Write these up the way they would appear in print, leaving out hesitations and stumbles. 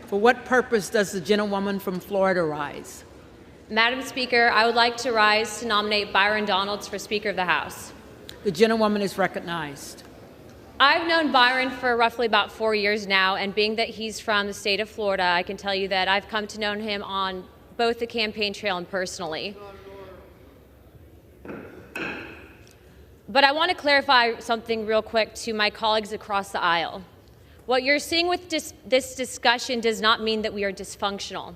For what purpose does the gentlewoman from Florida rise? Madam Speaker, I would like to rise to nominate Byron Donalds for Speaker of the House. The gentlewoman is recognized. I've known Byron for roughly about 4 years now, and being that he's from the state of Florida, I can tell you that I've come to know him on both the campaign trail and personally. But I want to clarify something real quick to my colleagues across the aisle. What you're seeing with this discussion does not mean that we are dysfunctional.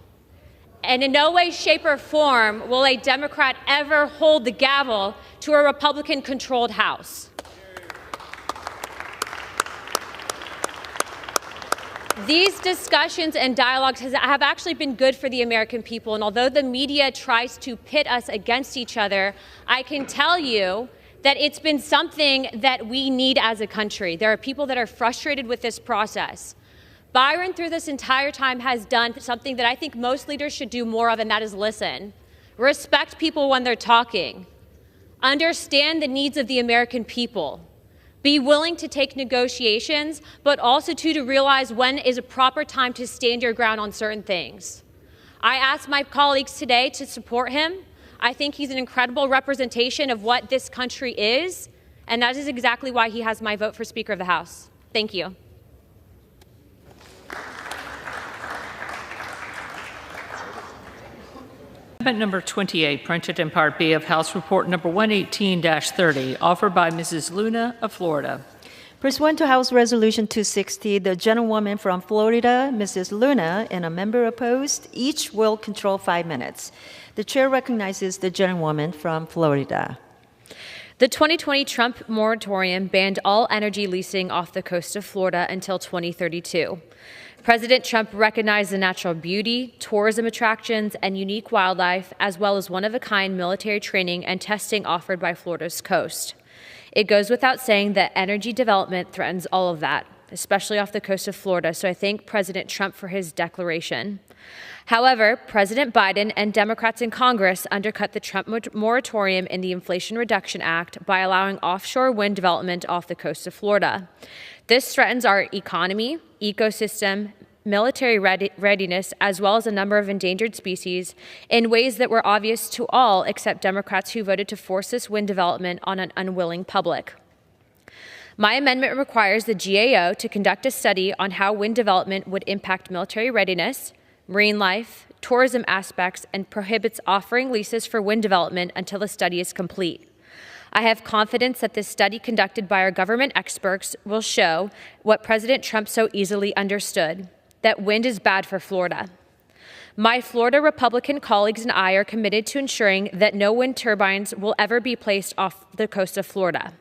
And in no way, shape, or form will a Democrat ever hold the gavel to a Republican-controlled House. These discussions and dialogues have actually been good for the American people, and although the media tries to pit us against each other, I can tell you that it's been something that we need as a country. There are people that are frustrated with this process. Byron, through this entire time, has done something that I think most leaders should do more of, and that is listen. Respect people when they're talking. Understand the needs of the American people. Be willing to take negotiations, but also to realize when is a proper time to stand your ground on certain things. I asked my colleagues today to support him. I think he's an incredible representation of what this country is, and that is exactly why he has my vote for Speaker of the House. Thank you. Amendment number 28, printed in Part B of House Report number 118-30, offered by Mrs. Luna of Florida. Pursuant to House Resolution 260, the gentlewoman from Florida, Mrs. Luna, and a member opposed, each will control 5 minutes. The chair recognizes the gentlewoman from Florida. The 2020 Trump moratorium banned all energy leasing off the coast of Florida until 2032. President Trump recognized the natural beauty, tourism attractions, and unique wildlife, as well as one-of-a-kind military training and testing offered by Florida's coast. It goes without saying that energy development threatens all of that, especially off the coast of Florida, so I thank President Trump for his declaration. However, President Biden and Democrats in Congress undercut the Trump moratorium in the Inflation Reduction Act by allowing offshore wind development off the coast of Florida. This threatens our economy, ecosystem, military readiness, as well as a number of endangered species in ways that were obvious to all except Democrats who voted to force this wind development on an unwilling public. My amendment requires the GAO to conduct a study on how wind development would impact military readiness, marine life, tourism aspects, and prohibits offering leases for wind development until the study is complete. I have confidence that this study conducted by our government experts will show what President Trump so easily understood, that wind is bad for Florida. My Florida Republican colleagues and I are committed to ensuring that no wind turbines will ever be placed off the coast of Florida.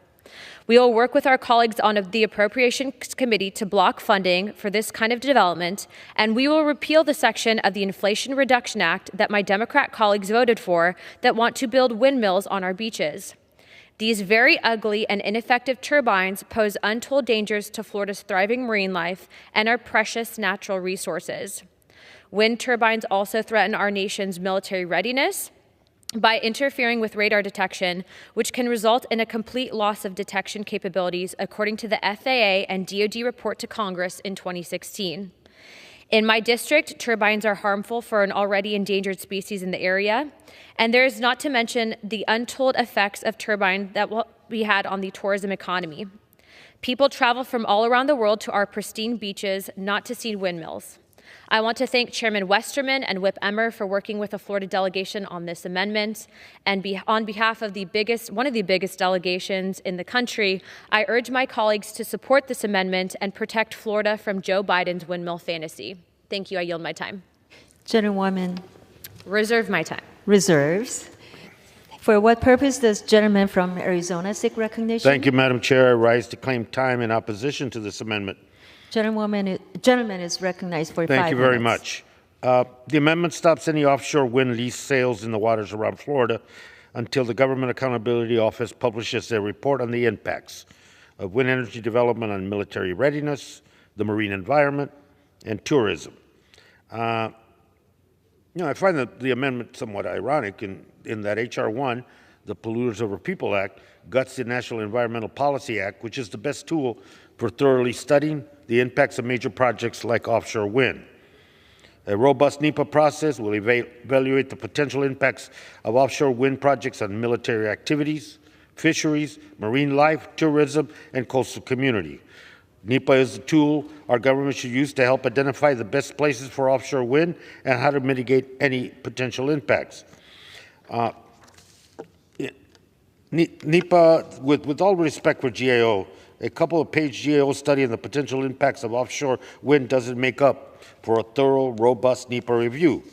We will work with our colleagues on the Appropriations Committee to block funding for this kind of development, and we will repeal the section of the Inflation Reduction Act that my Democrat colleagues voted for that want to build windmills on our beaches. These very ugly and ineffective turbines pose untold dangers to Florida's thriving marine life and our precious natural resources. Wind turbines also threaten our nation's military readiness by interfering with radar detection, which can result in a complete loss of detection capabilities, according to the FAA and DoD report to Congress in 2016. In my district, turbines are harmful for an already endangered species in the area, and there is not to mention the untold effects of turbines that will be had on the tourism economy. People travel from all around the world to our pristine beaches not to see windmills. I want to thank Chairman Westerman and Whip Emmer for working with the Florida delegation on this amendment. And on behalf of one of the biggest delegations in the country, I urge my colleagues to support this amendment and protect Florida from Joe Biden's windmill fantasy. Thank you. I yield my time. Gentlewoman. Reserve my time. Reserves. For what purpose does gentleman from Arizona seek recognition? Thank you, Madam Chair. I rise to claim time in opposition to this amendment. Gentleman is recognized for 5 minutes. Thank you very much. The amendment stops any offshore wind lease sales in the waters around Florida until the Government Accountability Office publishes their report on the impacts of wind energy development on military readiness, the marine environment, and tourism. I find the amendment somewhat ironic in that H.R. 1, the Polluters Over People Act, guts the National Environmental Policy Act, which is the best tool for thoroughly studying the impacts of major projects like offshore wind. A robust NEPA process will evaluate the potential impacts of offshore wind projects on military activities, fisheries, marine life, tourism, and coastal community. NEPA is a tool our government should use to help identify the best places for offshore wind and how to mitigate any potential impacts. NEPA, with all respect for GAO, a couple of page GAO study on the potential impacts of offshore wind doesn't make up for a thorough, robust NEPA review.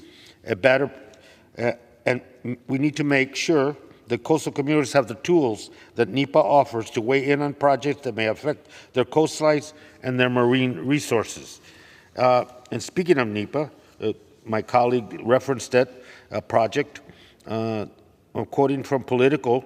And we need to make sure that coastal communities have the tools that NEPA offers to weigh in on projects that may affect their coastlines and their marine resources. And speaking of NEPA, my colleague referenced that project. I'm quoting from Politico.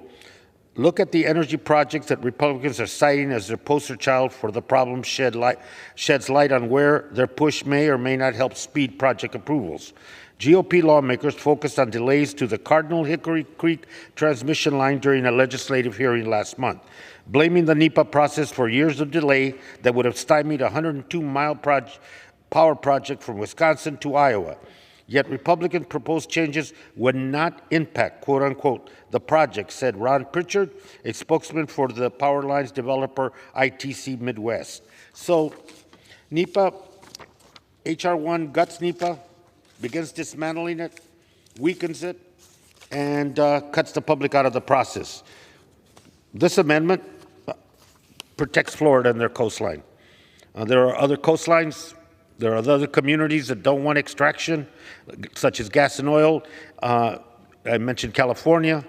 Look at the energy projects that Republicans are citing as their poster child for the problem sheds light on where their push may or may not help speed project approvals. GOP lawmakers focused on delays to the Cardinal Hickory Creek transmission line during a legislative hearing last month, blaming the NEPA process for years of delay that would have stymied a 102-mile power project from Wisconsin to Iowa. Yet Republican proposed changes would not impact, quote unquote, the project, said Ron Pritchard, a spokesman for the power lines developer ITC Midwest. So NEPA, HR 1 guts NEPA, begins dismantling it, weakens it, and cuts the public out of the process. This amendment protects Florida and their coastline. There are other coastlines. There are other communities that don't want extraction, such as gas and oil. I mentioned California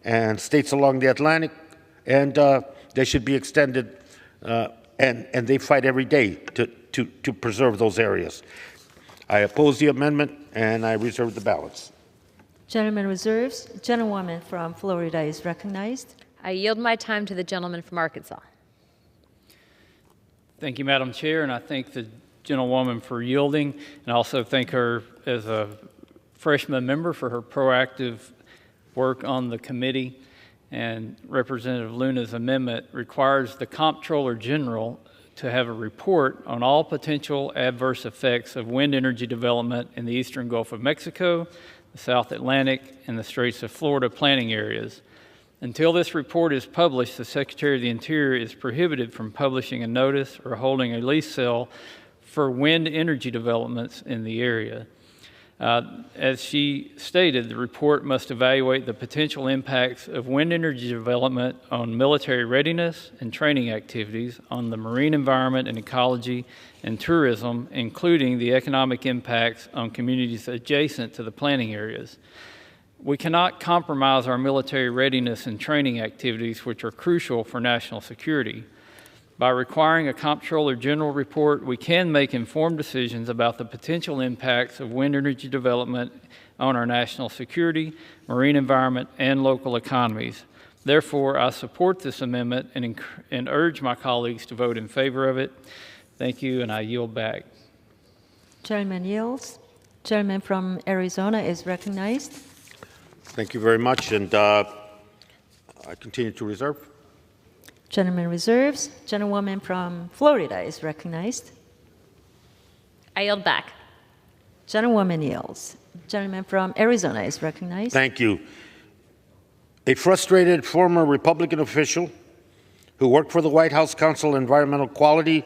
and states along the Atlantic, and they should be extended, and they fight every day to preserve those areas. I oppose the amendment, and I reserve the balance. Gentleman reserves. Gentlewoman from Florida is recognized. I yield my time to the gentleman from Arkansas. Thank you, Madam Chair, and I thank the gentlewoman for yielding, and also thank her as a freshman member for her proactive work on the committee. And Representative Luna's amendment requires the Comptroller General to have a report on all potential adverse effects of wind energy development in the eastern Gulf of Mexico, the South Atlantic, and the Straits of Florida planning areas. Until this report is published, the Secretary of the Interior is prohibited from publishing a notice or holding a lease sale for wind energy developments in the area. As she stated, the report must evaluate the potential impacts of wind energy development on military readiness and training activities, on the marine environment and ecology and tourism, including the economic impacts on communities adjacent to the planning areas. We cannot compromise our military readiness and training activities, which are crucial for national security. By requiring a Comptroller General report, we can make informed decisions about the potential impacts of wind energy development on our national security, marine environment, and local economies. Therefore, I support this amendment and urge my colleagues to vote in favor of it. Thank you, and I yield back. Gentleman yields. Gentleman from Arizona is recognized. Thank you very much, and I continue to reserve. Gentleman reserves. Gentlewoman from Florida is recognized. I yield back. Gentlewoman yields. Gentleman from Arizona is recognized. Thank you. A frustrated former Republican official who worked for the White House Council on Environmental Quality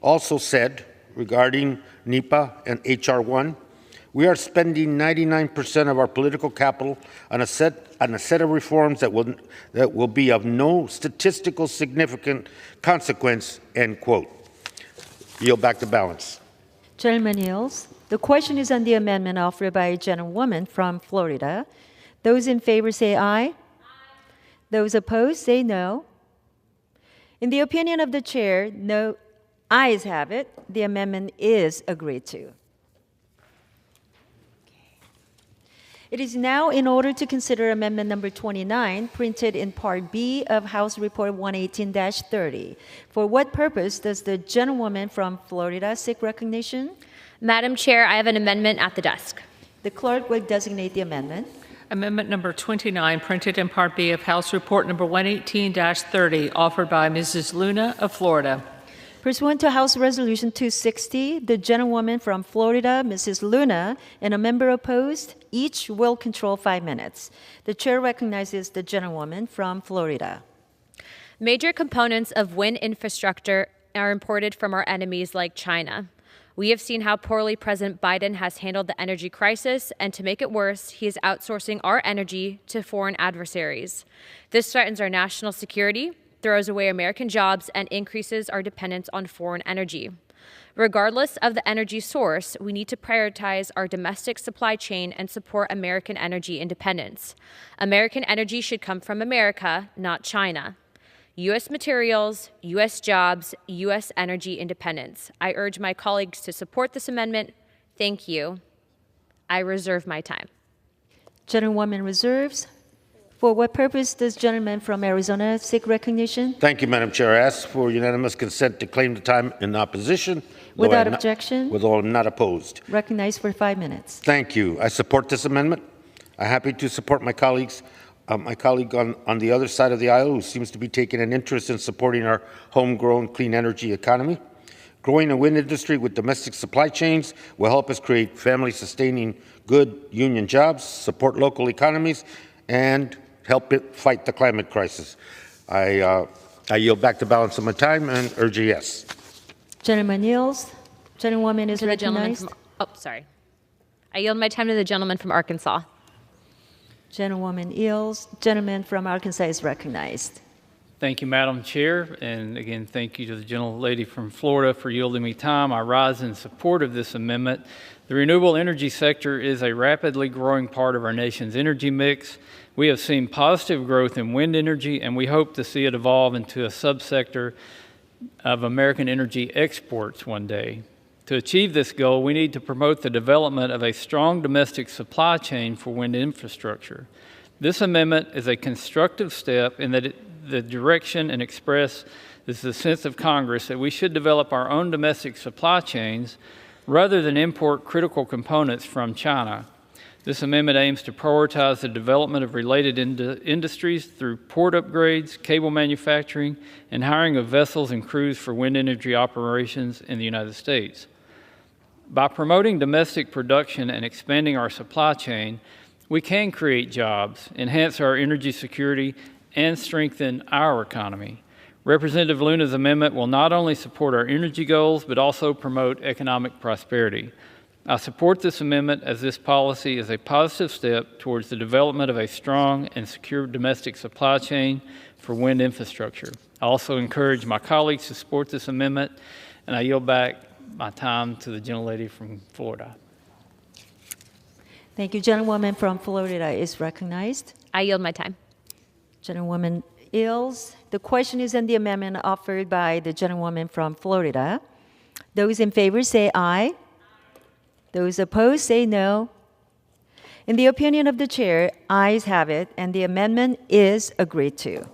also said regarding NEPA and HR 1, we are spending 99% of our political capital on a set of reforms that will be of no statistical significant consequence, end quote. Yield back the balance. Gentleman yields. The question is on the amendment offered by a gentlewoman from Florida. Those in favor say aye. Aye. Those opposed say no. In the opinion of the chair, no ayes have it. The amendment is agreed to. It is now in order to consider amendment number 29, printed in Part B of House Report 118-30. For what purpose does the gentlewoman from Florida seek recognition? Madam Chair, I have an amendment at the desk. The clerk will designate the amendment. Amendment number 29, printed in Part B of House Report number 118-30, offered by Mrs. Luna of Florida. Pursuant to House Resolution 260, the gentlewoman from Florida, Mrs. Luna, and a member opposed, each will control 5 minutes. The chair recognizes the gentlewoman from Florida. Major components of wind infrastructure are imported from our enemies like China. We have seen how poorly President Biden has handled the energy crisis, and to make it worse, he is outsourcing our energy to foreign adversaries. This threatens our national security, throws away American jobs, and increases our dependence on foreign energy. Regardless of the energy source, we need to prioritize our domestic supply chain and support American energy independence. American energy should come from America, not China. U.S. materials, U.S. jobs, U.S. energy independence. I urge my colleagues to support this amendment. Thank you. I reserve my time. Gentlewoman reserves. For what purpose does gentleman from Arizona seek recognition? Thank you, Madam Chair. I ask for unanimous consent to claim the time in opposition. Without objection. Although I'm not opposed. Recognized for 5 minutes. Thank you. I support this amendment. I'm happy to support my colleagues. My colleague on the other side of the aisle, who seems to be taking an interest in supporting our homegrown clean energy economy. Growing a wind industry with domestic supply chains will help us create family-sustaining good union jobs, support local economies, and help it fight the climate crisis. I yield back the balance of my time and urge a yes. Gentleman yields. Gentlewoman is recognized. I yield my time to the gentleman from Arkansas. Gentlewoman yields. Gentleman from Arkansas is recognized. Thank you, Madam Chair, and again, thank you to the gentlelady from Florida for yielding me time. I rise in support of this amendment. The renewable energy sector is a rapidly growing part of our nation's energy mix. We have seen positive growth in wind energy, and we hope to see it evolve into a subsector of American energy exports one day. To achieve this goal, we need to promote the development of a strong domestic supply chain for wind infrastructure. This amendment is a constructive step in that the direction and express is the sense of Congress that we should develop our own domestic supply chains rather than import critical components from China. This amendment aims to prioritize the development of related industries through port upgrades, cable manufacturing, and hiring of vessels and crews for wind energy operations in the United States. By promoting domestic production and expanding our supply chain, we can create jobs, enhance our energy security, and strengthen our economy. Representative Luna's amendment will not only support our energy goals, but also promote economic prosperity. I support this amendment as this policy is a positive step towards the development of a strong and secure domestic supply chain for wind infrastructure. I also encourage my colleagues to support this amendment, and I yield back my time to the gentlelady from Florida. Thank you. Gentlewoman from Florida is recognized. I yield my time. Gentlewoman yields. The question is on the amendment offered by the gentlewoman from Florida. Those in favor say aye. Those opposed say no. In the opinion of the chair, ayes have it, and the amendment is agreed to.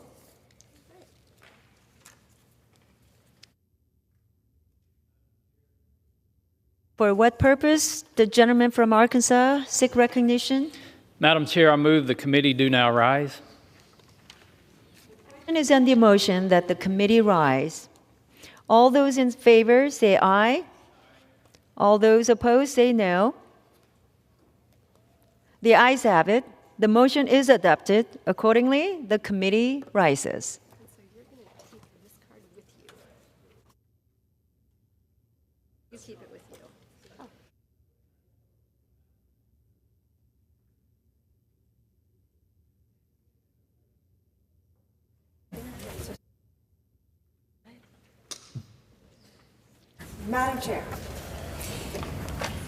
For what purpose the gentleman from Arkansas seek recognition? Madam Chair, I move the committee do now rise. The question is on the motion that the committee rise. All those in favor say aye. All those opposed say no. The ayes have it. The motion is adopted. Accordingly, the committee rises. So you're going to keep this card with you. You keep it with you. Oh. Madam Chair.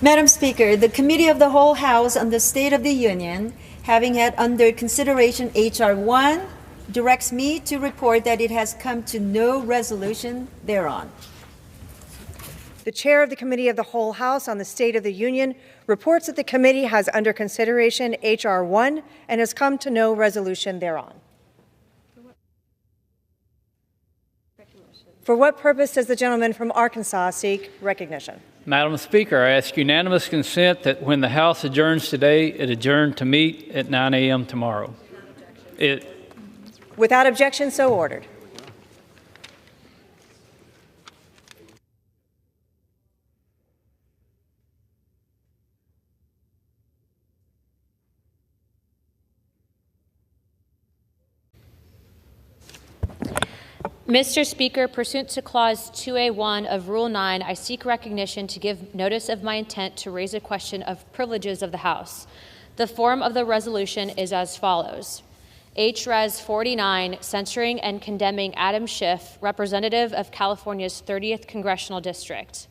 Madam Speaker, the Committee of the Whole House on the State of the Union, having had under consideration H.R. 1, directs me to report that it has come to no resolution thereon. The chair of the Committee of the Whole House on the State of the Union reports that the committee has under consideration H.R. 1 and has come to no resolution thereon. For what purpose does the gentleman from Arkansas seek recognition? Madam Speaker, I ask unanimous consent that when the House adjourns today, it adjourn to meet at 9 a.m. tomorrow. Without objection, so ordered. Mr. Speaker, pursuant to Clause 2A1 of Rule 9, I seek recognition to give notice of my intent to raise a question of privileges of the House. The form of the resolution is as follows. H-Res 49, censuring and condemning Adam Schiff, representative of California's 30th Congressional District.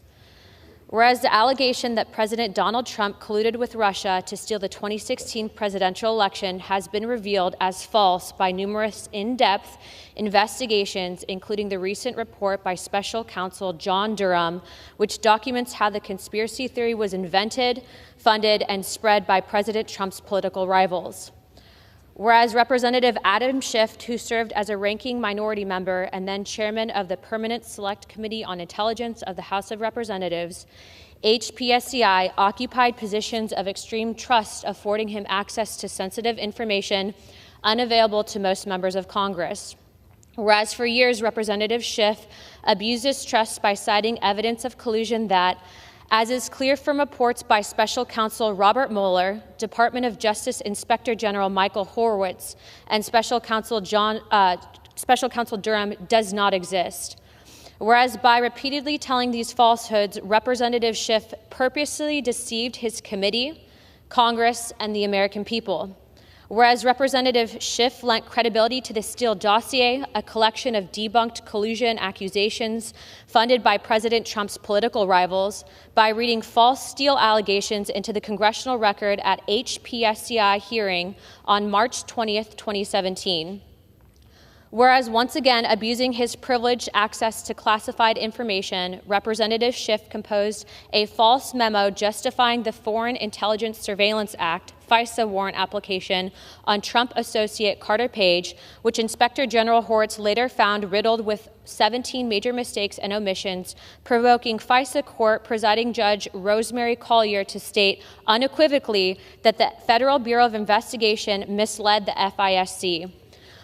Whereas the allegation that President Donald Trump colluded with Russia to steal the 2016 presidential election has been revealed as false by numerous in-depth investigations, including the recent report by Special Counsel John Durham, which documents how the conspiracy theory was invented, funded, and spread by President Trump's political rivals. Whereas Representative Adam Schiff, who served as a ranking minority member and then chairman of the Permanent Select Committee on Intelligence of the House of Representatives, HPSCI occupied positions of extreme trust, affording him access to sensitive information unavailable to most members of Congress. Whereas for years, Representative Schiff abused his trust by citing evidence of collusion that, as is clear from reports by Special Counsel Robert Mueller, Department of Justice Inspector General Michael Horowitz, and Special Counsel Durham, does not exist. Whereas by repeatedly telling these falsehoods, Representative Schiff purposely deceived his committee, Congress, and the American people. Whereas Representative Schiff lent credibility to the Steele dossier, a collection of debunked collusion accusations funded by President Trump's political rivals, by reading false Steele allegations into the congressional record at HPSCI hearing on March 20th, 2017. Whereas once again abusing his privileged access to classified information, Representative Schiff composed a false memo justifying the Foreign Intelligence Surveillance Act, FISA warrant application on Trump associate Carter Page, which Inspector General Horowitz later found riddled with 17 major mistakes and omissions, provoking FISA court presiding judge Rosemary Collyer to state unequivocally that the Federal Bureau of Investigation misled the FISC.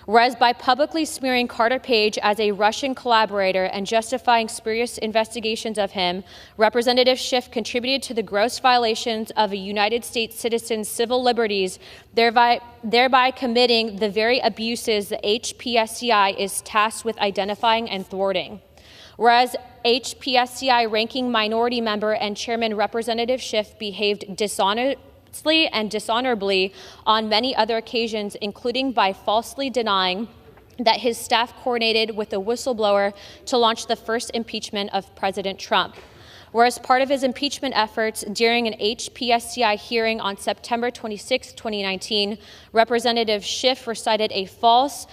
Whereas by publicly smearing Carter Page as a Russian collaborator and justifying spurious investigations of him, Representative Schiff contributed to the gross violations of a United States citizen's civil liberties, thereby committing the very abuses the HPSCI is tasked with identifying and thwarting. Whereas HPSCI ranking minority member and chairman Representative Schiff behaved dishonestly and dishonorably on many other occasions, including by falsely denying that his staff coordinated with a whistleblower to launch the first impeachment of President Trump. Whereas part of his impeachment efforts during an HPSCI hearing on September 26, 2019, Representative Schiff recited a false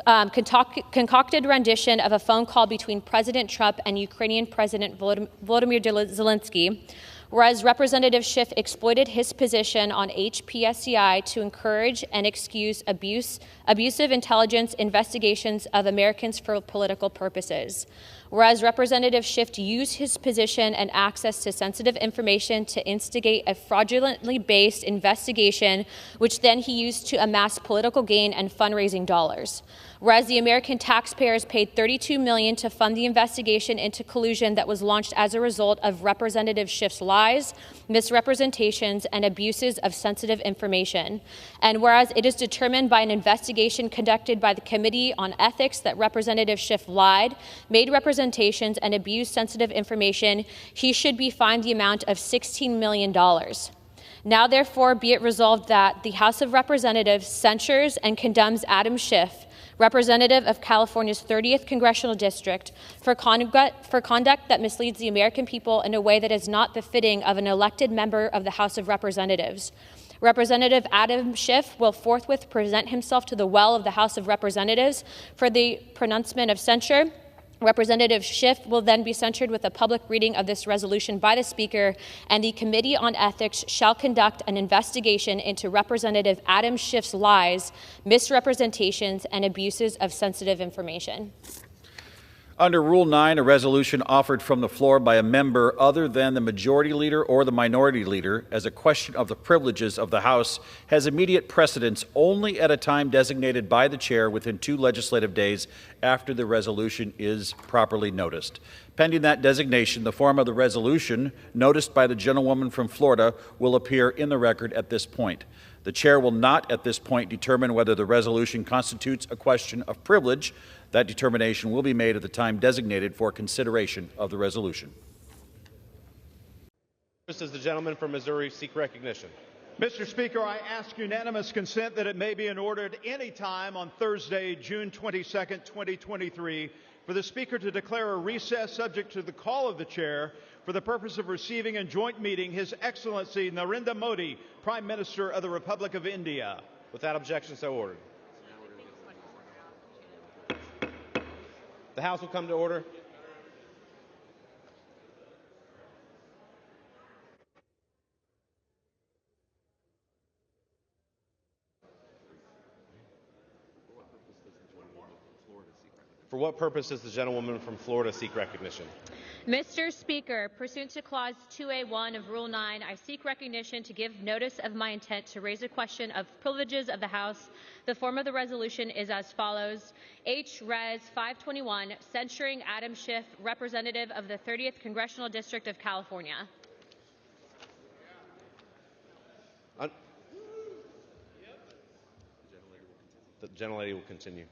concocted rendition of a phone call between President Trump and Ukrainian President Volodymyr Zelensky. Whereas Representative Schiff exploited his position on HPSCI to encourage and excuse abusive intelligence investigations of Americans for political purposes. Whereas Representative Schiff used his position and access to sensitive information to instigate a fraudulently based investigation, which then he used to amass political gain and fundraising dollars. Whereas the American taxpayers paid $32 million to fund the investigation into collusion that was launched as a result of Representative Schiff's lies, misrepresentations, and abuses of sensitive information. And whereas it is determined by an investigation conducted by the Committee on Ethics that Representative Schiff lied, made representations, and abused sensitive information, he should be fined the amount of $16 million. Now, therefore, be it resolved that the House of Representatives censures and condemns Adam Schiff, representative of California's 30th Congressional District, for conduct that misleads the American people in a way that is not befitting of an elected member of the House of Representatives. Representative Adam Schiff will forthwith present himself to the well of the House of Representatives for the pronouncement of censure. Representative Schiff will then be censured with a public reading of this resolution by the Speaker, and the Committee on Ethics shall conduct an investigation into Representative Adam Schiff's lies, misrepresentations, and abuses of sensitive information. Under Rule 9, a resolution offered from the floor by a member other than the Majority Leader or the Minority Leader as a question of the privileges of the House has immediate precedence only at a time designated by the Chair within 2 legislative days after the resolution is properly noticed. Pending that designation, the form of the resolution noticed by the gentlewoman from Florida will appear in the record at this point. The chair will not at this point determine whether the resolution constitutes a question of privilege. That determination will be made at the time designated for consideration of the resolution. Does the gentleman from Missouri seek recognition? Mr. Speaker, I ask unanimous consent that it may be in order at any time on Thursday, June 22nd, 2023, for the Speaker to declare a recess subject to the call of the chair for the purpose of receiving in joint meeting His Excellency Narendra Modi, Prime Minister of the Republic of India. Without objection, so ordered. The House will come to order. For what purpose does the gentlewoman from Florida seek recognition? Mr. Speaker, pursuant to Clause 2A1 of Rule 9, I seek recognition to give notice of my intent to raise a question of privileges of the House. The form of the resolution is as follows. H. Res. 521, censuring Adam Schiff, representative of the 30th Congressional District of California. The gentlelady will continue.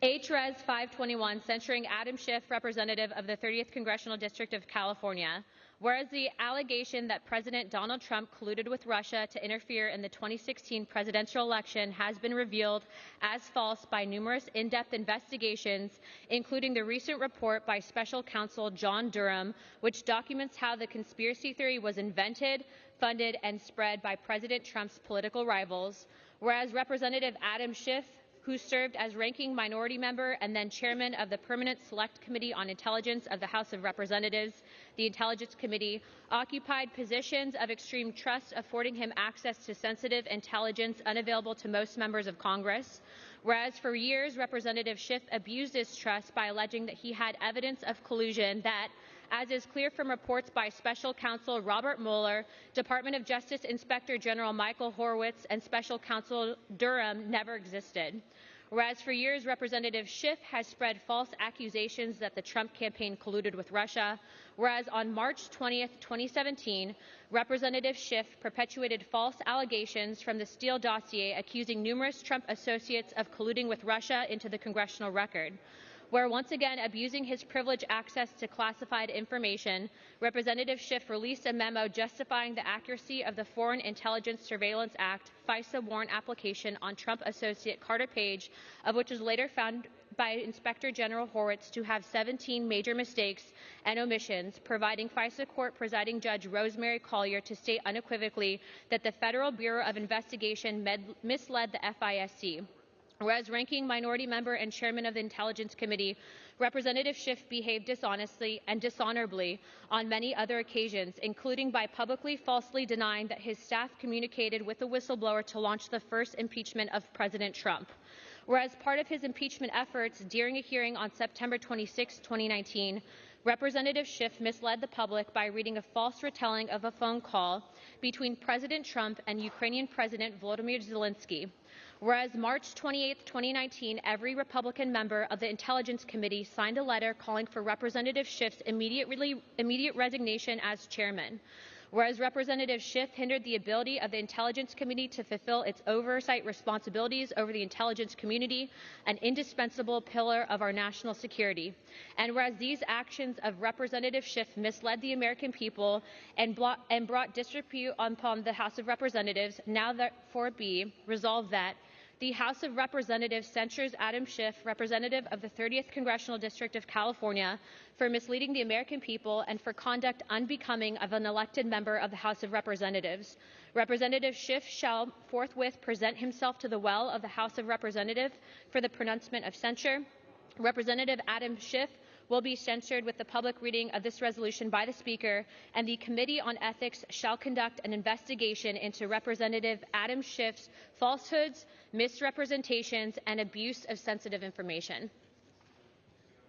H. Res. 521, censuring Adam Schiff, representative of the 30th Congressional District of California. Whereas the allegation that President Donald Trump colluded with Russia to interfere in the 2016 presidential election has been revealed as false by numerous in-depth investigations, including the recent report by Special Counsel John Durham, which documents how the conspiracy theory was invented, funded, and spread by President Trump's political rivals. Whereas Representative Adam Schiff, who served as ranking minority member and then chairman of the Permanent Select Committee on Intelligence of the House of Representatives, the Intelligence Committee, occupied positions of extreme trust, affording him access to sensitive intelligence unavailable to most members of Congress. Whereas for years, Representative Schiff abused this trust by alleging that he had evidence of collusion that, as is clear from reports by Special Counsel Robert Mueller, Department of Justice Inspector General Michael Horowitz, and Special Counsel Durham, never existed. Whereas for years, Representative Schiff has spread false accusations that the Trump campaign colluded with Russia. Whereas on March 20th, 2017, Representative Schiff perpetuated false allegations from the Steele dossier accusing numerous Trump associates of colluding with Russia into the congressional record. Where once again abusing his privileged access to classified information, Representative Schiff released a memo justifying the accuracy of the Foreign Intelligence Surveillance Act FISA warrant application on Trump associate Carter Page, of which was later found by Inspector General Horowitz to have 17 major mistakes and omissions, providing FISA Court Presiding Judge Rosemary Collier to state unequivocally that the Federal Bureau of Investigation misled the FISC. Whereas ranking minority member and chairman of the Intelligence Committee, Representative Schiff behaved dishonestly and dishonorably on many other occasions, including by publicly falsely denying that his staff communicated with the whistleblower to launch the first impeachment of President Trump. Whereas part of his impeachment efforts during a hearing on September 26, 2019, Representative Schiff misled the public by reading a false retelling of a phone call between President Trump and Ukrainian President Volodymyr Zelensky. Whereas March 28, 2019, every Republican member of the Intelligence Committee signed a letter calling for Representative Schiff's immediate resignation as chairman. Whereas Representative Schiff hindered the ability of the Intelligence Committee to fulfill its oversight responsibilities over the intelligence community, an indispensable pillar of our national security. And whereas these actions of Representative Schiff misled the American people and brought disrepute upon the House of Representatives, now therefore be resolved that the House of Representatives censures Adam Schiff, representative of the 30th Congressional District of California, for misleading the American people and for conduct unbecoming of an elected member of the House of Representatives. Representative Schiff shall forthwith present himself to the well of the House of Representatives for the pronouncement of censure. Representative Adam Schiff will be censured with the public reading of this resolution by the Speaker, and the Committee on Ethics shall conduct an investigation into Representative Adam Schiff's falsehoods, misrepresentations, and abuse of sensitive information.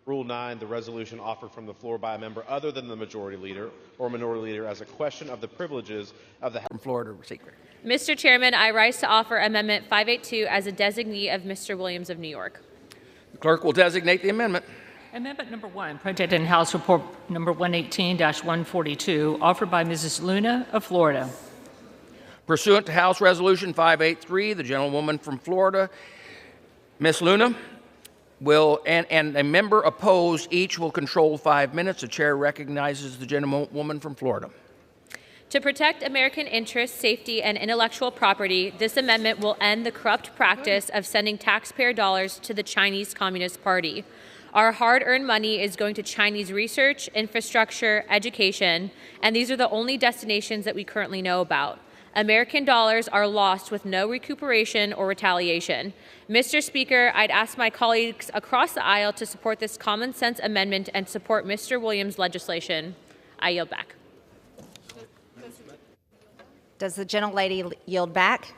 Rule 9, the resolution offered from the floor by a member other than the majority leader or minority leader as a question of the privileges of the House. From Florida, Speaker. Mr. Chairman, I rise to offer Amendment 582 as a designee of Mr. Williams of New York. The clerk will designate the amendment. Amendment number 1, printed in House Report number 118-142, offered by Mrs. Luna of Florida. Pursuant to House Resolution 583, the gentlewoman from Florida, Ms. Luna, and a member opposed, each will control 5 minutes. The chair recognizes the gentlewoman from Florida. To protect American interests, safety, and intellectual property, this amendment will end the corrupt practice of sending taxpayer dollars to the Chinese Communist Party. Our hard-earned money is going to Chinese research, infrastructure, education, and these are the only destinations that we currently know about. American dollars are lost with no recuperation or retaliation. Mr. Speaker, I'd ask my colleagues across the aisle to support this common sense amendment and support Mr. Williams' legislation. I yield back. Does the gentlelady yield back?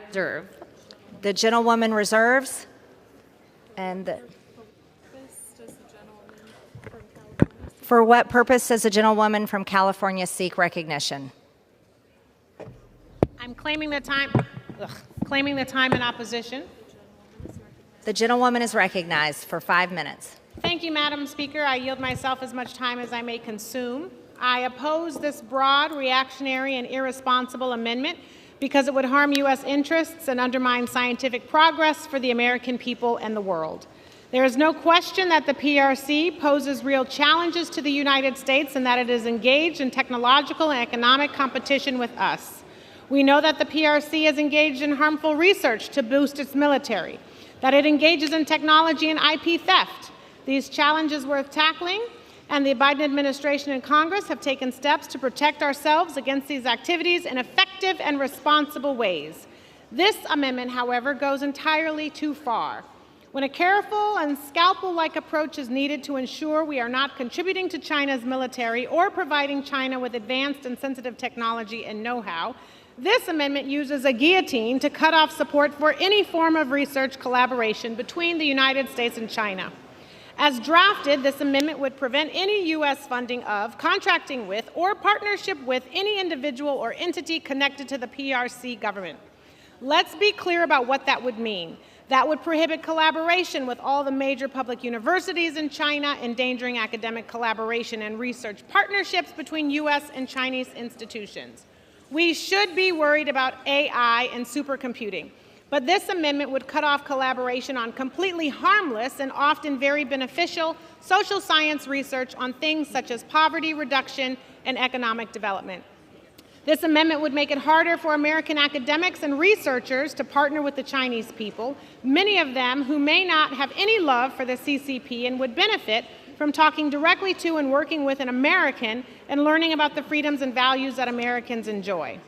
Reserve. The gentlewoman reserves. And for what purpose does the gentlewoman from California seek recognition? I'm claiming the time. Claiming the time in opposition. The gentlewoman is recognized for 5 minutes. Thank you, Madam Speaker. I yield myself as much time as I may consume. I oppose this broad, reactionary, and irresponsible amendment because it would harm U.S. interests and undermine scientific progress for the American people and the world. There is no question that the PRC poses real challenges to the United States and that it is engaged in technological and economic competition with us. We know that the PRC is engaged in harmful research to boost its military, that it engages in technology and IP theft. These challenges worth tackling, and the Biden administration and Congress have taken steps to protect ourselves against these activities in effective and responsible ways. This amendment, however, goes entirely too far. When a careful and scalpel-like approach is needed to ensure we are not contributing to China's military or providing China with advanced and sensitive technology and know-how, this amendment uses a guillotine to cut off support for any form of research collaboration between the United States and China. As drafted, this amendment would prevent any U.S. funding of, contracting with, or partnership with any individual or entity connected to the PRC government. Let's be clear about what that would mean. That would prohibit collaboration with all the major public universities in China, endangering academic collaboration and research partnerships between U.S. and Chinese institutions. We should be worried about AI and supercomputing. But this amendment would cut off collaboration on completely harmless and often very beneficial social science research on things such as poverty reduction and economic development. This amendment would make it harder for American academics and researchers to partner with the Chinese people, many of them who may not have any love for the CCP and would benefit from talking directly to and working with an American and learning about the freedoms and values that Americans enjoy.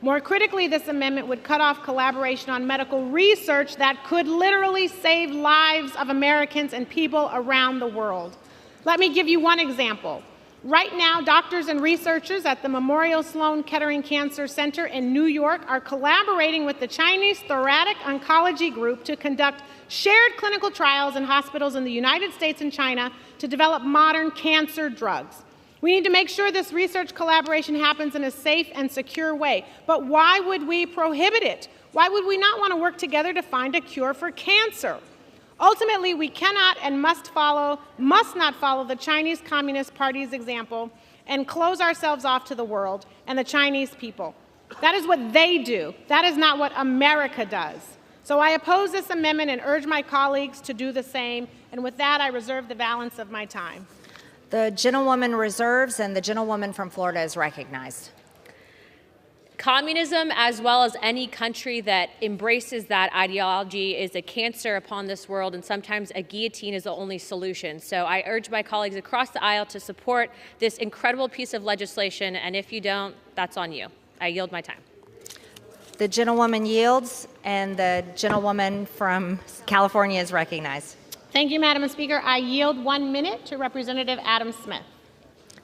More critically, this amendment would cut off collaboration on medical research that could literally save lives of Americans and people around the world. Let me give you one example. Right now, doctors and researchers at the Memorial Sloan Kettering Cancer Center in New York are collaborating with the Chinese Thoracic Oncology Group to conduct shared clinical trials in hospitals in the United States and China to develop modern cancer drugs. We need to make sure this research collaboration happens in a safe and secure way. But why would we prohibit it? Why would we not want to work together to find a cure for cancer? Ultimately, we cannot and must not follow the Chinese Communist Party's example and close ourselves off to the world and the Chinese people. That is what they do. That is not what America does. So I oppose this amendment and urge my colleagues to do the same. And with that, I reserve the balance of my time. The gentlewoman reserves, and the gentlewoman from Florida is recognized. Communism, as well as any country that embraces that ideology, is a cancer upon this world, and sometimes a guillotine is the only solution. So I urge my colleagues across the aisle to support this incredible piece of legislation, and if you don't, that's on you. I yield my time. The gentlewoman yields, and the gentlewoman from California is recognized. Thank you, Madam Speaker. I yield 1 minute to Representative Adam Smith.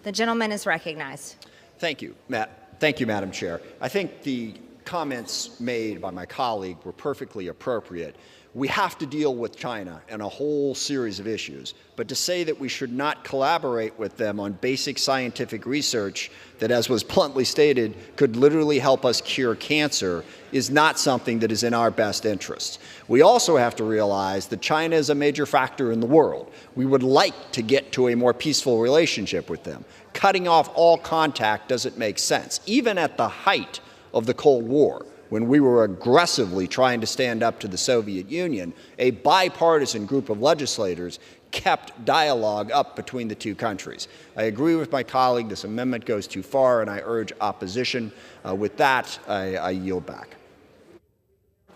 The gentleman is recognized. Thank you, Madam Chair. I think the comments made by my colleague were perfectly appropriate. We have to deal with China and a whole series of issues, but to say that we should not collaborate with them on basic scientific research that, as was bluntly stated, could literally help us cure cancer is not something that is in our best interests. We also have to realize that China is a major factor in the world. We would like to get to a more peaceful relationship with them. Cutting off all contact doesn't make sense. Even at the height of the Cold War, when we were aggressively trying to stand up to the Soviet Union, a bipartisan group of legislators kept dialogue up between the two countries. I agree with my colleague, this amendment goes too far, and I urge opposition. With that, I yield back.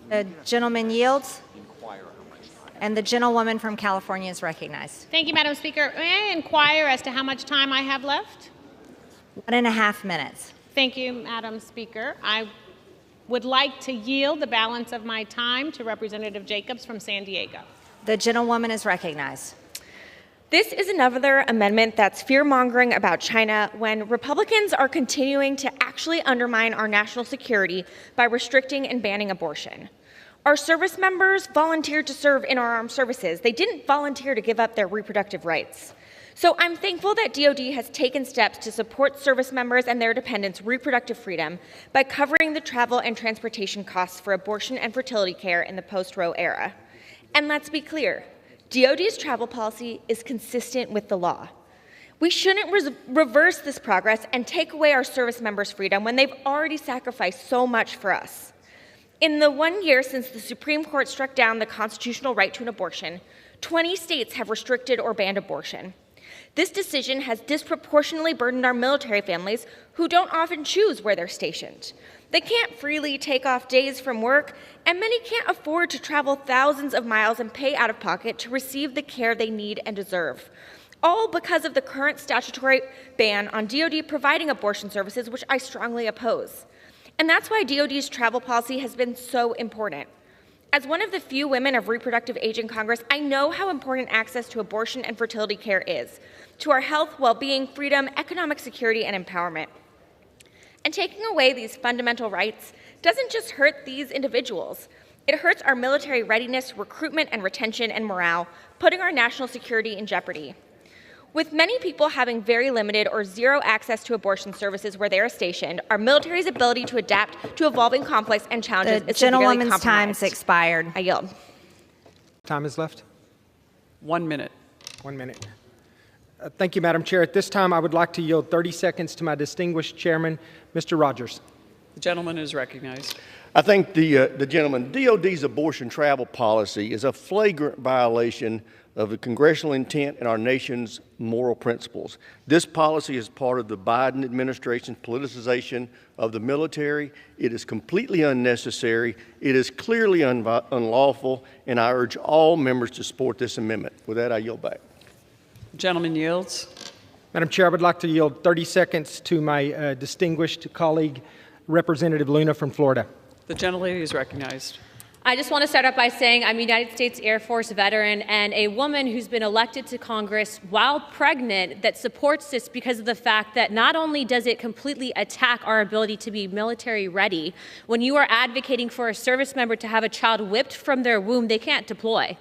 The gentleman yields. And the gentlewoman from California is recognized. Thank you, Madam Speaker. May I inquire as to how much time I have left? 1.5 minutes. Thank you, Madam Speaker. I would like to yield the balance of my time to Representative Jacobs from San Diego. The gentlewoman is recognized. This is another amendment that's fear-mongering about China when Republicans are continuing to actually undermine our national security by restricting and banning abortion. Our service members volunteered to serve in our armed services. They didn't volunteer to give up their reproductive rights. So I'm thankful that DoD has taken steps to support service members and their dependents' reproductive freedom by covering the travel and transportation costs for abortion and fertility care in the post-Roe era. And let's be clear, DoD's travel policy is consistent with the law. We shouldn't reverse this progress and take away our service members' freedom when they've already sacrificed so much for us. In the 1 year since the Supreme Court struck down the constitutional right to an abortion, 20 states have restricted or banned abortion. This decision has disproportionately burdened our military families who don't often choose where they're stationed. They can't freely take off days from work, and many can't afford to travel thousands of miles and pay out of pocket to receive the care they need and deserve, all because of the current statutory ban on DoD providing abortion services, which I strongly oppose. And that's why DoD's travel policy has been so important. As one of the few women of reproductive age in Congress, I know how important access to abortion and fertility care is to our health, well-being, freedom, economic security, and empowerment. And taking away these fundamental rights doesn't just hurt these individuals. It hurts our military readiness, recruitment, and retention and morale, putting our national security in jeopardy. With many people having very limited or zero access to abortion services where they are stationed, our military's ability to adapt to evolving conflicts and challenges is severely compromised. The gentlewoman's time's expired. I yield. Time is left. 1 minute. 1 minute. Thank you, Madam Chair. At this time, I would like to yield 30 seconds to my distinguished chairman, Mr. Rogers. The gentleman is recognized. I thank the gentleman. DOD's abortion travel policy is a flagrant violation of the congressional intent and our nation's moral principles. This policy is part of the Biden administration's politicization of the military. It is completely unnecessary. It is clearly unlawful, and I urge all members to support this amendment. With that, I yield back. Gentleman yields. Madam Chair, I would like to yield 30 seconds to my distinguished colleague, Representative Luna from Florida. The gentlelady is recognized. I just want to start out by saying I'm a United States Air Force veteran and a woman who's been elected to Congress while pregnant that supports this because of the fact that not only does it completely attack our ability to be military ready, when you are advocating for a service member to have a child whipped from their womb, they can't deploy.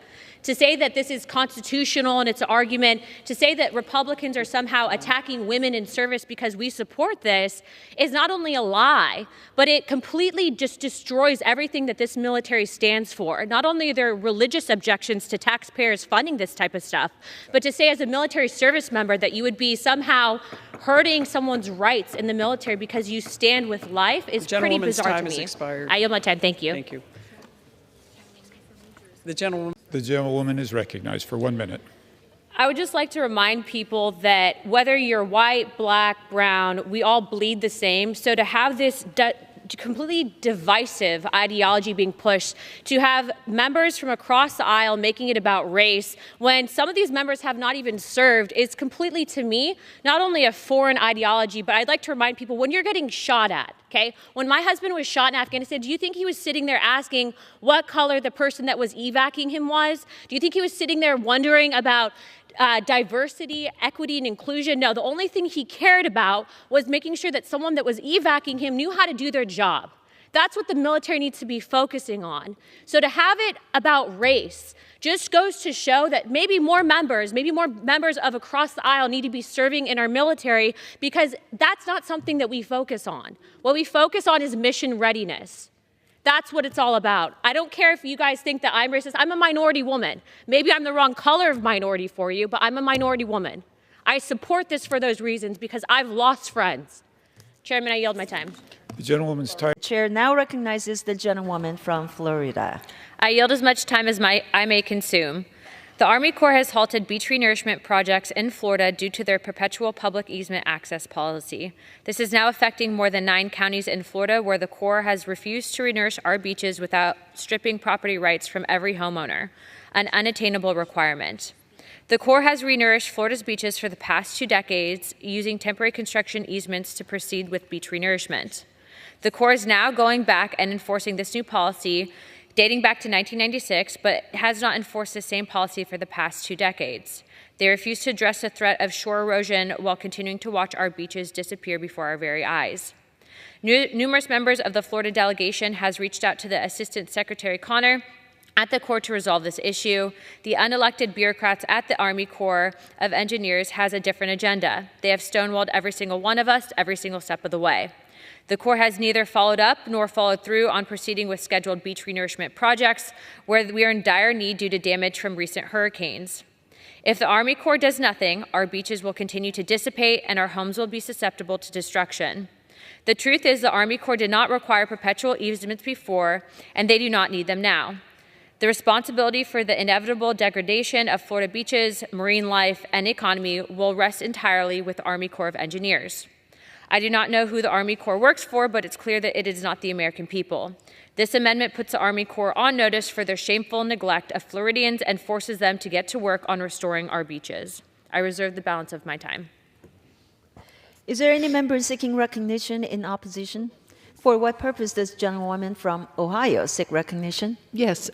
To say that this is constitutional and it's an argument, to say that Republicans are somehow attacking women in service because we support this is not only a lie, but it completely just destroys everything that this military stands for. Not only are there religious objections to taxpayers funding this type of stuff, but to say as a military service member that you would be somehow hurting someone's rights in the military because you stand with life is pretty bizarre to me. Time has expired. I yield my time. Thank you. Thank you. The gentleman. The gentlewoman is recognized for 1 minute. I would just like to remind people that whether you're white, black, brown, we all bleed the same. So to have this completely divisive ideology being pushed, to have members from across the aisle making it about race, when some of these members have not even served, is completely, to me, not only a foreign ideology, but I'd like to remind people, when you're getting shot at, okay? When my husband was shot in Afghanistan, do you think he was sitting there asking what color the person that was evacuating him was? Do you think he was sitting there wondering about diversity, equity, and inclusion? No, the only thing he cared about was making sure that someone that was evacuating him knew how to do their job. That's what the military needs to be focusing on. So to have it about race just goes to show that maybe more members of across the aisle need to be serving in our military, because that's not something that we focus on. What we focus on is mission readiness. That's what it's all about. I don't care if you guys think that I'm racist. I'm a minority woman. Maybe I'm the wrong color of minority for you, but I'm a minority woman. I support this for those reasons because I've lost friends. Chairman, I yield my time. The gentlewoman's time. Chair now recognizes the gentlewoman from Florida. I yield as much time as I may consume. The Army Corps has halted beach renourishment projects in Florida due to their perpetual public easement access policy. This is now affecting more than 9 counties in Florida where the Corps has refused to renourish our beaches without stripping property rights from every homeowner, an unattainable requirement. The Corps has renourished Florida's beaches for the past 2 decades using temporary construction easements to proceed with beach renourishment. The Corps is now going back and enforcing this new policy dating back to 1996, but has not enforced the same policy for the past 2 decades. They refuse to address the threat of shore erosion while continuing to watch our beaches disappear before our very eyes. Numerous members of the Florida delegation has reached out to the Assistant Secretary Connor at the Corps to resolve this issue. The unelected bureaucrats at the Army Corps of Engineers has a different agenda. They have stonewalled every single one of us every single step of the way. The Corps has neither followed up nor followed through on proceeding with scheduled beach renourishment projects where we are in dire need due to damage from recent hurricanes. If the Army Corps does nothing, our beaches will continue to dissipate and our homes will be susceptible to destruction. The truth is the Army Corps did not require perpetual easements before, and they do not need them now. The responsibility for the inevitable degradation of Florida beaches, marine life, and economy will rest entirely with the Army Corps of Engineers. I do not know who the Army Corps works for, but it's clear that it is not the American people. This amendment puts the Army Corps on notice for their shameful neglect of Floridians and forces them to get to work on restoring our beaches. I reserve the balance of my time. Is there any member seeking recognition in opposition? For what purpose does gentlewoman from Ohio seek recognition? Yes,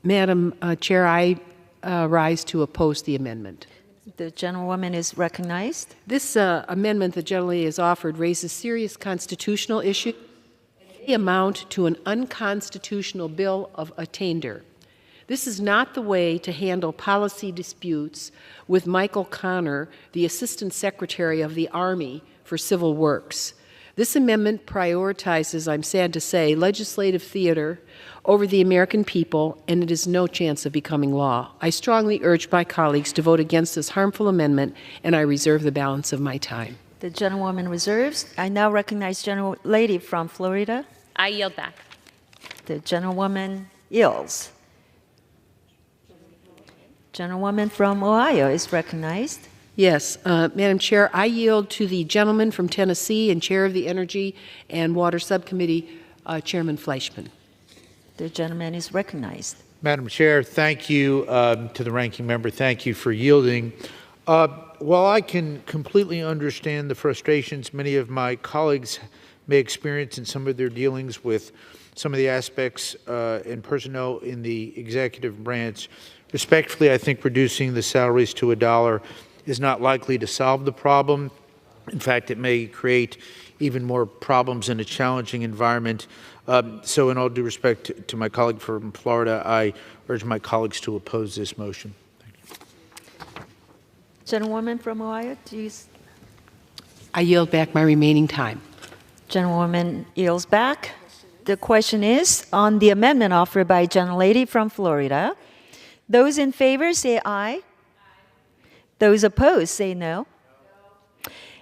Madam Chair, I rise to oppose the amendment. The gentlewoman is recognized. This amendment that generally is offered raises serious constitutional issues and may amount to an unconstitutional bill of attainder. This is not the way to handle policy disputes with Michael Connor, the Assistant Secretary of the Army for Civil Works. This amendment prioritizes, I'm sad to say, legislative theater over the American people, and it has no chance of becoming law. I strongly urge my colleagues to vote against this harmful amendment, and I reserve the balance of my time. The gentlewoman reserves. I now recognize Gentlelady from Florida. I yield back. The gentlewoman yields. Gentlewoman from Ohio is recognized. Yes, Madam Chair, I yield to the gentleman from Tennessee and Chair of the Energy and Water Subcommittee, Chairman Fleischman. The gentleman is recognized. Madam Chair, thank you to the ranking member. Thank you for yielding. While I can completely understand the frustrations many of my colleagues may experience in some of their dealings with some of the aspects and personnel in the executive branch, respectfully, I think reducing the salaries to $1 is not likely to solve the problem. In fact, it may create even more problems in a challenging environment. So in all due respect to my colleague from Florida, I urge my colleagues to oppose this motion. Thank you. Gentlewoman from Ohio, I yield back my remaining time. Gentlewoman yields back. The question is on the amendment offered by Gentlelady from Florida. Those in favor say aye. Those opposed say no.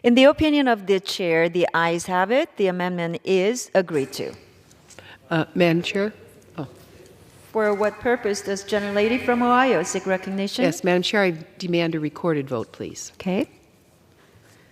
In the opinion of the chair, the ayes have it. The amendment is agreed to. Madam Chair? For what purpose does Gentlelady from Ohio seek recognition? Yes, Madam Chair, I demand a recorded vote, please. Okay.